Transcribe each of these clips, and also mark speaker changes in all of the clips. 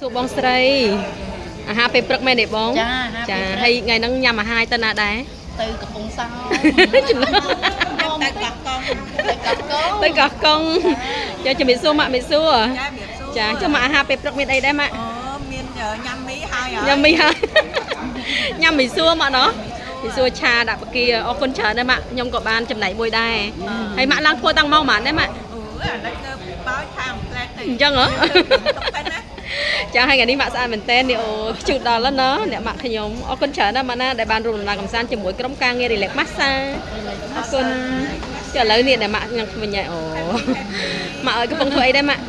Speaker 1: សួរបងស្រីអាហារពេលព្រឹកមែនទេបងចាហើយថ្ងៃហ្នឹងញ៉ាំអាហារទៅណាដែរ
Speaker 2: ទៅកំពង់សោម
Speaker 1: ទៅកោះកុងចាជំរាបសួរម៉ាក់ជំរាបសួរចាចុះមកអាហារពេលព្រឹកមានអីដែរម៉ាក់
Speaker 2: មានញ៉ាំមីហើយ
Speaker 1: ញ៉ាំមីហើយញ៉ាំមីសួរម៉ាក់ណោះមីសួរឆាដាក់បកាអរគុណច្រើនដែរម៉ាក់ខ្ញុំក៏បានចំណែកមួយដែរហើយម៉ាក់ឡើងធ្វើតាំងម៉ោងប៉ុន្មានដែរម៉ាក់
Speaker 2: អានេះគឺបើខាងផ្លែទៅ
Speaker 1: អញ្ចឹងហ៎ចាហើយថ្ងៃនេះម៉ាក់ស្អាតមែនតើនេះអូជូតដល់ហើយណាអ្នកម៉ាក់ខ្ញុំអរគុណច្រើនណាស់ម៉ាក់ណាដែលបានរួមដំណើរកម្សាន្តជាមួយក្រុមការងារ Relax Massage អរគុណចុះឥឡូវនេះអ្នកម៉ាក់ញ៉ាំវិញហើយអូម៉ាក់អើយកំពុងធ្វើអីដែរម៉ាក់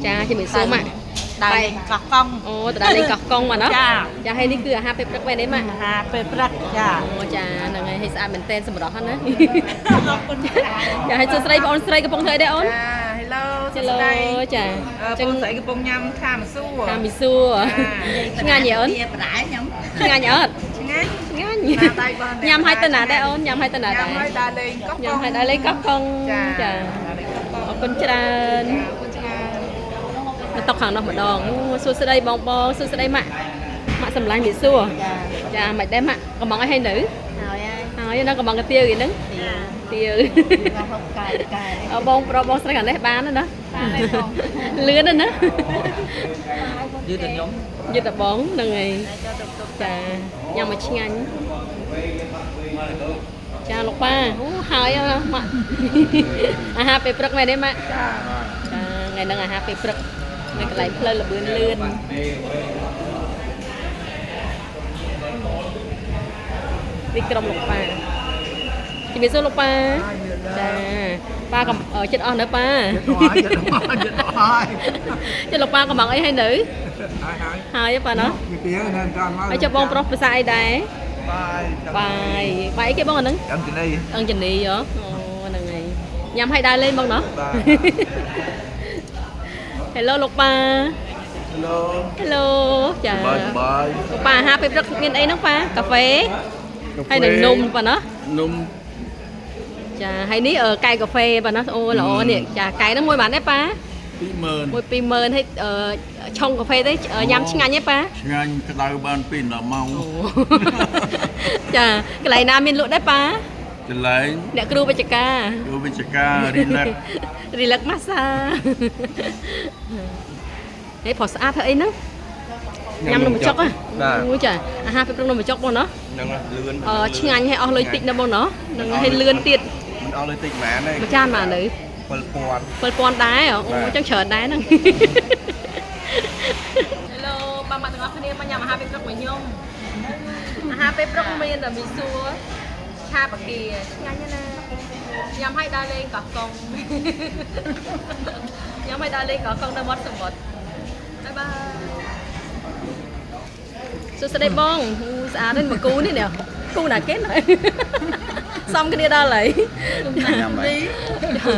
Speaker 1: ចាជំរាបសួរម៉ាក់
Speaker 2: ដើរលេងកោះកុង
Speaker 1: អូទៅដើរលេងកោះកុងមកណាចាហើយនេះគឺអាហារពេលព្រឹកមែនទេម៉ាក់
Speaker 2: អាហារពេលព្រឹកចា
Speaker 1: អូចាហ្នឹងហើយស្អាតមែនតើសម្រស់ហ្នឹងណាអរគុណចាហើយសួស្ដីបងអូនស្រីកំពុងធ្វើអីដែរអូន
Speaker 2: Hello
Speaker 1: ចា
Speaker 2: ចឹងស្រីកំពុងញ៉ាំខាមីស៊ូ
Speaker 1: ឆ្ងាញ់ទេអូន
Speaker 2: ប្រែខ្ញុំ
Speaker 1: ឆ្ងាញ់អត់
Speaker 2: ឆ្ងាញ់
Speaker 1: ញ៉ាំឲ្យទៅណាដែរអូនញ៉ាំឲ្យទៅណាដែរ
Speaker 2: ញ៉ាំឲ្យដើរលេងកោះកុង
Speaker 1: ញ៉ាំឲ្យដើរលេងកោះកុងចាអរគុណច្រើនមកតុកខាងនោះម្ដងសួស្ដីបងសួស្ដីម៉ាក់សម្លាញ់មីសួរចាមិនដែរម៉ាក់កំងឲ្យហើយនៅហើយនៅកំងកាទៀវហ្នឹងទៀវបងប្រុសបងស្រីខាងនេះបានណាលឿនណា
Speaker 2: យឺតតែខ្ញុំ
Speaker 1: យឺតតែបងហ្នឹងហើយចាញ៉ាំមកឆ្ងាញ់ចាលោកប៉ាអូហើយម៉ាក់អាហារពេលព្រឹកមែនទេម៉ាក់ចាថ្ងៃហ្នឹងអាហារពេលព្រឹកនៅកន្លែងផ្លូវលបឿនលឿនទីក្រុមលោកប៉ាជំរាបសួរលោកប៉ាចាប៉ាកំចិត្តអស់នៅប៉ាចិត្តលោកប៉ាកំងអីហើយនៅហើយប៉ាណោះហើយចាំបងប្រុសភាសាអីដែរបាយអីគេបងអាហ្នឹងអង្គជនីហ៎អូហ្នឹងហើយញ៉ាំឲ្យដើរលេងបងណោះHello លោកប៉ា Hello ចាលោកប៉ាអាហារពេលព្រឹកមានអីហ្នឹងប៉ាកាហ្វេហើយនឹងនំប៉ាណា
Speaker 3: នំ
Speaker 1: ចាហើយនេះកែកាហ្វេប៉ាណាអូល្អនេះចាកែហ្នឹងមួយបានទេប៉ា
Speaker 3: 20000
Speaker 1: មួយ20000ហើយឆុងកាហ្វេទេញ៉ាំឆ្ងាញ់ទេប៉ា
Speaker 3: ឆ្ងាញ់ក្តៅបាន2 10ម៉ោង
Speaker 1: ចាកន្លែងណាមានលក់ដែរប៉ា
Speaker 3: កន្លែង
Speaker 1: អ្នកគ្រូវិជ្ជការRelax Massage ហេព្រោះស្អាតធ្វើអីហ្នឹងញ៉ាំនំបញ្ចុកអូចាអាហារពេលព្រឹកនំបញ្ចុកបងណោះ
Speaker 3: ហ្នឹងលឿន
Speaker 1: ឆ្ងាញ់ឲ្យអស់លុយតិចណាបងណោះហ្នឹងឲ្យលឿនទៀត
Speaker 3: មិនអស់លុយតិចហ្មងទេ
Speaker 1: មួយចានបានទៅ7000ដែរអូចឹងច្រើនដែរហ្នឹង Hello បងប្អូនទាំងអស់គ្នាមកញ៉ាំអាហារពេលព្រឹកមួយខ្ញុំអាហារពេលព្រឹកមានមីសួរឆាបកាឆ្ងាញ់ណាស់ញ៉ាំឲ្យដើរលេងកោះកុងញ៉ាំឲ្យដើរលេងកោះកុងនៅមាត់សមុទ្របាយបាយសួស្ដីបងស្អាតទេមកគូនេះគូណាគេសំគ្នាដល់ហើយ
Speaker 3: ញ៉ាំហើយ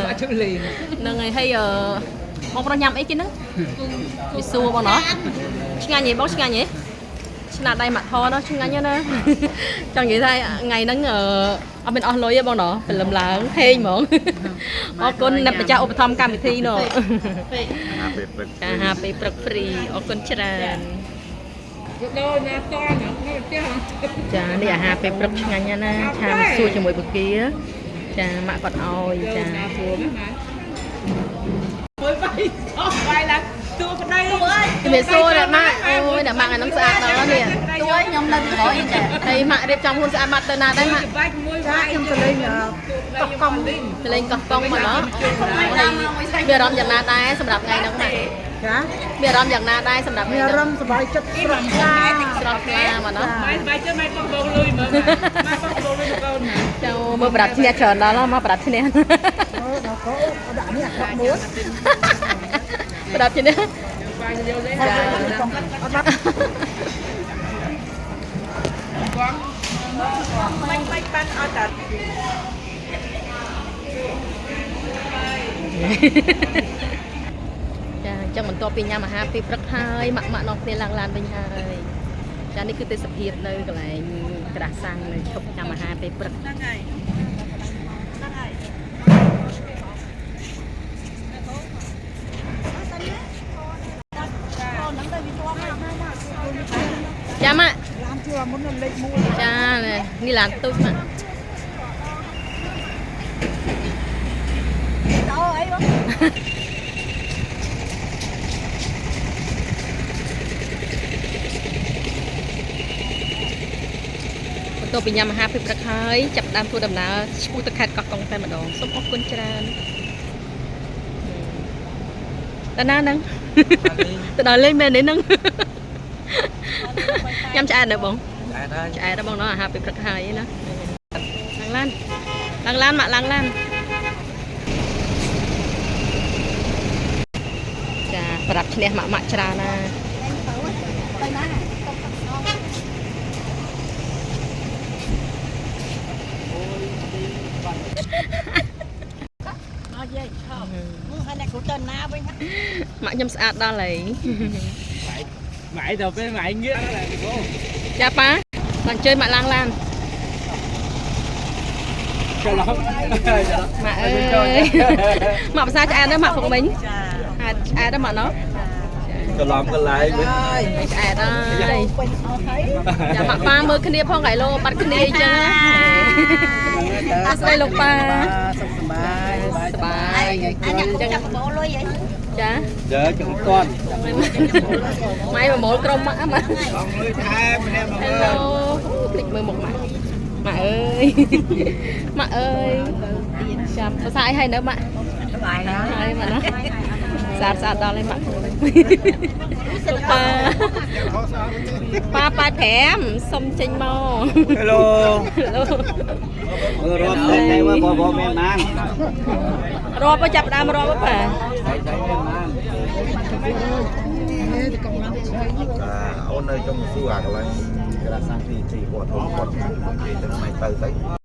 Speaker 2: អត់ជឿលេង
Speaker 1: ហ្នឹងហើយបងប្រុសញ៉ាំអីគេហ្នឹងមីសួរបងណោះឆ្ងាញ់ហ៎បងឆ្ងាញ់ហ៎ឆ្នាតដៃម៉ាក់ថណោះឆ្ងាញ់ណាស់ចង់និយាយថាថ្ងៃហ្នឹងអត់មានអស់លុយទេបងណោះព្រលឹមឡើងហេងហ្មងអរគុណអ្នកម្ចាស់ឧបត្ថម្ភកម្មវិធីណោះអាហារពេលព្រឹកហ្វ្រីអរគុណច្រើន
Speaker 2: ដល់ណាតោះនៅផ្ទះ
Speaker 1: ចានេះអាហារពេលព្រឹកឆ្ងាញ់ណាស់ឆាមីសួរជាមួយបកាចាម៉ាក់គាត់ឲ្យចា
Speaker 2: មួយបាយឡើងទួប្តីអើយ
Speaker 1: ជំរាបសួរអ្នកម៉ាក់អូយអ្នកម៉ាក់អាហ្នឹងស្អាតដល់នេះ
Speaker 2: ទួខ្ញុំនៅក្រោយចា
Speaker 1: ហើយម៉ាក់រៀបចំខ្លួនស្អាតម៉ាក់ទៅណាដែរម៉ាក់
Speaker 2: បាច់មួយបាយខ្ញុំទៅលេងកោះកុង
Speaker 1: ទៅលេងកោះកុងមកណោះមានអារម្មណ៍យ៉ាងណាដែរសម្រាប់ថ្ងៃហ្នឹងម៉ាក់
Speaker 2: ចា
Speaker 1: មានអារម្មណ៍យ៉ាងណាដែរសម្រាប់
Speaker 2: មានអារម្មណ៍សប្បាយចិត្តស្រស់ថ្លា
Speaker 1: មកណោះ
Speaker 2: បាយសប្បាយចិត្តម៉ែបងបងលុយមើលម៉ែបងបងលុយមកកូនណា
Speaker 1: ចូលមើលប្រាប់ឈ្នះច្រើនដល់មកប្រាប់ឈ្នះ
Speaker 2: អូដល់កូនដាក់នេះអាក្រក់មួយ
Speaker 1: ប្រាប់ឈ្នះ
Speaker 2: បាយយកលេងចាអត់ដាក់បងមិនបាច់បានអត់តា
Speaker 1: ចាអញ្ចឹងបន្ទាប់ពីញ៉ាំអាហារពេលព្រឹកហើយម៉ាក់នាំគ្នាឡើងឡានវិញហើយចានេះគឺទេសភាពនៅកន្លែងក្រាស់សាំងនៅឈប់ញ៉ាំអាហារពេលព្រឹក
Speaker 2: ហ្នឹងហើយ
Speaker 1: Dạ mà
Speaker 2: làm chưa muốn là lấy mua
Speaker 1: cha này đi làm tôi mà
Speaker 2: đâu ấy không
Speaker 1: tôi bị nhầm hà phim đặc hơi chập đam thua đầm nào cú tắc khát cọc cong tay mà đòn sống ốc quân tràn ta na nâng ta đòi lên men để nâng nhắm cha được bông cha đó bông nó là hà phim đặc hơi đó lăng lan mà lăng lan cha bật nè mạ mạ trà na mạ nhâm sạch đó lấy
Speaker 4: mãi đầu cái mãi nghĩa là cô
Speaker 1: cha pa còn chơi mạ lang lan
Speaker 4: cho lắm
Speaker 1: mạ ơi mạ sao cha đó mạ phục mình ai đó mà nó
Speaker 3: cho làm cái lại
Speaker 1: ai đó dạ mạ pa mơ cái nia phong gãy lô bắt cái nia chứ đây lục pa bài cha
Speaker 3: giờ cho con
Speaker 1: mày mà mỗi công mã mà hello lịch mười một mạ ơi mạ ơi chào có sai hay nữa mạ hay mà nó sạt sạt đó lên mạ pa thèm xong chênh mò
Speaker 4: hello rộp đây qua bò mẹ mang
Speaker 1: rộp có chập đam rộp á
Speaker 3: ôn nơi trong xưa cái là sang thì chỉ của thôn quật thì từ này tới